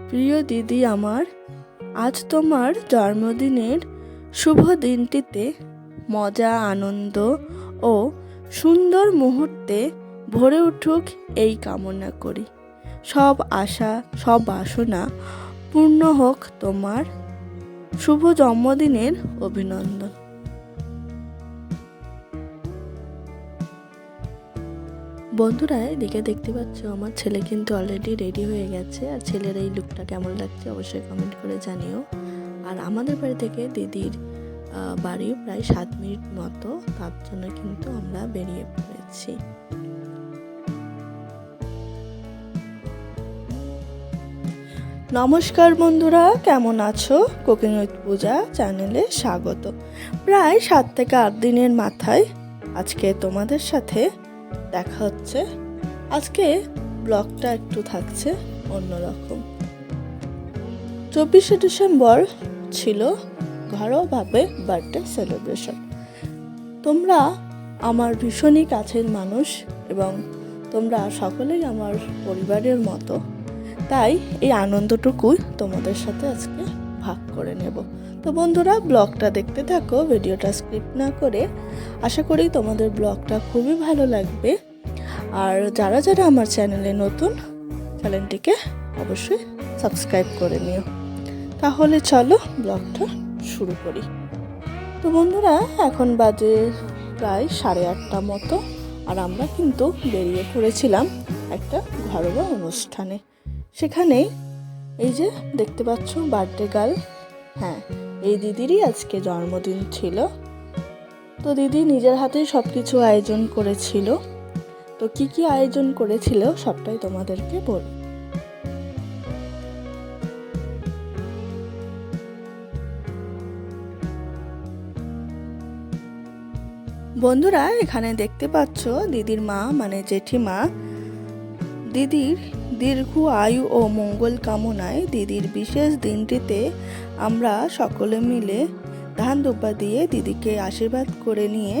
প্রিয় দিদি আমার, আজ তোমার জন্মদিনের শুভ দিনটিতে মজা, আনন্দ ও সুন্দর মুহূর্তে ভরে উঠুক এই কামনা করি। সব আশা, সব বাসনা পূর্ণ হোক তোমার। শুভ জন্মদিনের অভিনন্দন। বন্ধুরা, এদিকে দেখতে পাচ্ছ আমার ছেলে কিন্তু অলরেডি রেডি হয়ে গেছে। আর ছেলের এই লুকটা কেমন লাগছে অবশ্যই কমেন্ট করে জানিও। আর আমাদের বাড়ি থেকে দিদির বাড়ি প্রায় 7 মিনিট মতো, তার জন্য কিন্তু আমরা বেরিয়ে পড়েছি। নমস্কার বন্ধুরা, কেমন আছো? কুকিং উইথ পূজা চ্যানেলে স্বাগত। প্রায় 7 থেকে 8 দিনের মাথায় আজকে তোমাদের সাথে দেখা হচ্ছে। আজকে ব্লগটা একটু থাকছে অন্যরকম। 24শে ডিসেম্বর ছিল ঘরোয়াভাবে বার্থডে সেলিব্রেশন। তোমরা আমার ভীষণই কাছের মানুষ এবং তোমরা সকলেই আমার পরিবারের মতো, তাই এই আনন্দটুকুই তোমাদের সাথে আজকে ভাগ করে নেব। তো বন্ধুরা, ব্লগটা দেখতে থাকো, ভিডিওটা স্কিপ না করে। আশা করি তোমাদের ব্লগটা খুবই ভালো লাগবে। আর যারা যারা আমার চ্যানেলে নতুন, চ্যানেলটিকে অবশ্যই সাবস্ক্রাইব করে নিও। তাহলে চলো ব্লগটা শুরু করি। তো বন্ধুরা, এখন বাজে প্রায় 8:30 মতো, আর আমরা কিন্তু বেরিয়ে পড়েছিলাম একটা ঘরোয়া অনুষ্ঠানে। সেখানে এই যে দেখতে পাচ্ছ বার্থডে গার্ল, হ্যাঁ, এই দিদিরই আজকে জন্মদিন ছিল। তো দিদি নিজের হাতেই সব কিছু আয়োজন করেছিল। তো কি কি আয়োজন করেছিল সবটাই তোমাদেরকে বল। বন্ধুরা, এখানে দেখতে পাচ্ছ দিদির মা মানে জেঠিমা দিদির দীর্ঘ আয়ু ও মঙ্গল কামনায় দিদির বিশেষ দিনটিতে আমরা সকলে মিলে ধান দুব্বা দিয়ে দিদিকে আশীর্বাদ করে নিয়ে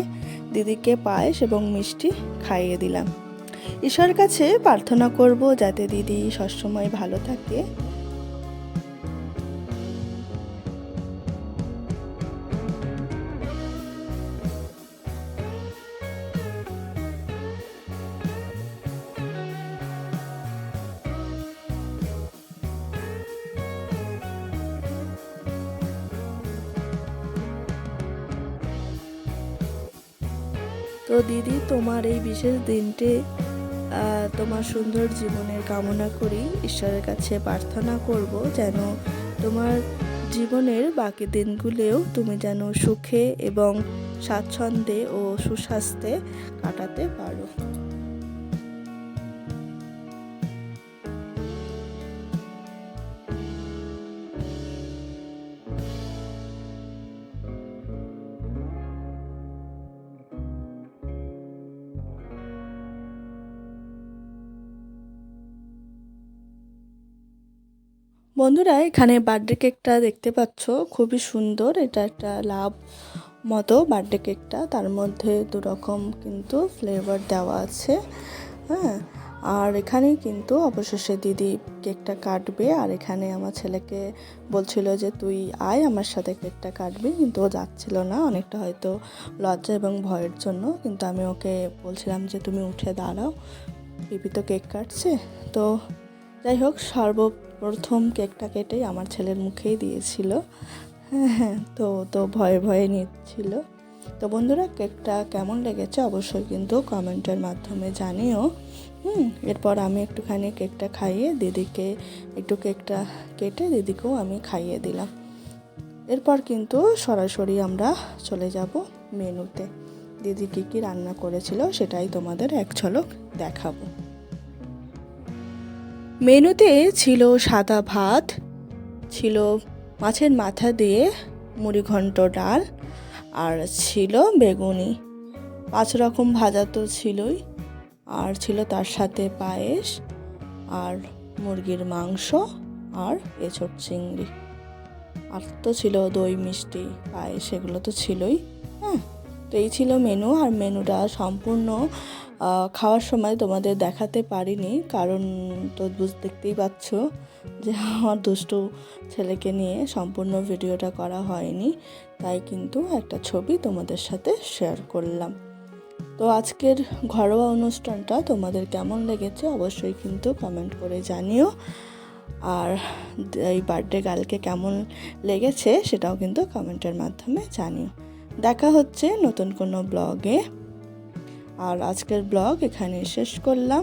দিদিকে পায়েস এবং মিষ্টি খাইয়ে দিলাম। ঈশ্বরের কাছে প্রার্থনা করব যাতে দিদি সবসময় ভালো থাকে। তো দিদি, তোমার এই বিশেষ দিনটি তোমার সুন্দর জীবনের কামনা করি। ঈশ্বরের কাছে প্রার্থনা করব যেন তোমার জীবনের বাকি দিনগুলোও তুমি যেন সুখে এবং স্বাচ্ছন্দ্যে ও সুস্বাস্থ্যে কাটাতে পারো। বন্ধুরা, এখানে বার্থডে কেকটা দেখতে পাচ্ছ, খুবই সুন্দর। এটা একটা লাভ মতো বার্থডে কেকটা, তার মধ্যে 2 রকম কিন্তু ফ্লেভার দেওয়া আছে। হ্যাঁ, আর এখানে কিন্তু অবশেষে দিদি কেকটা কাটবে। আর এখানে আমার ছেলেকে বলছিল যে তুই আয় আমার সাথে কেকটা কাটবি, কিন্তু ও যাচ্ছিল না, অনেকটা হয়তো লজ্জা এবং ভয়ের জন্য। কিন্তু আমি ওকে বলছিলাম যে তুমি উঠে দাঁড়াও, পিপি তো কেক কাটছে। তো যাই হোক, সর্বপ্রথম কেকটা কেটেই আমার ছেলের মুখেই দিয়েছিল। হ্যাঁ, তো ভয়ে ভয়ে নিচ্ছিল। তো বন্ধুরা, কেকটা কেমন লেগেছে অবশ্যই কিন্তু কমেন্টের মাধ্যমে জানিও। এরপর আমি একটুখানি কেকটা খাইয়ে দিদিকে, একটু কেকটা কেটে দিদিকেও আমি খাইয়ে দিলাম। এরপর কিন্তু সরাসরি আমরা চলে যাব মেনুতে। দিদি কী কী রান্না করেছিল সেটাই তোমাদের এক ঝলক দেখাবো। মেনুতে ছিল সাদা ভাত, ছিল মাছের মাথা দিয়ে মুড়িঘণ্ট ডাল, আর ছিল বেগুনি। 5 রকম ভাজা তো ছিলই, আর ছিল তার সাথে পায়েস, আর মুরগির মাংস, আর এঁচোড় চিংড়ি, আর তো ছিল দই মিষ্টি পায়েস, এগুলো তো ছিলই। হ্যাঁ, তো এই ছিল মেনু। আর মেনুটা সম্পূর্ণ খাওয়ার সময় তোমাদের দেখাতে পারিনি, কারণ তো দেখতেই পাচ্ছ যে আমার দুষ্টু ছেলেকে নিয়ে সম্পূর্ণ ভিডিওটা করা হয়নি, তাই কিন্তু একটা ছবি তোমাদের সাথে শেয়ার করলাম। তো আজকের ঘরোয়া অনুষ্ঠানটা তোমাদের কেমন লেগেছে অবশ্যই কিন্তু কমেন্ট করে জানিও। আর এই বার্থডে গার্লকে কেমন লেগেছে সেটাও কিন্তু কমেন্টের মাধ্যমে জানিও। দেখা হচ্ছে নতুন কোনো ব্লগে। আর আজকের ব্লগ এখানে শেষ করলাম।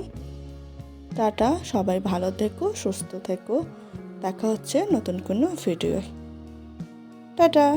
টাটা, সবাই ভালো থেকো, সুস্থ থেকো। দেখা হচ্ছে নতুন কোনো ভিডিও। টাটা।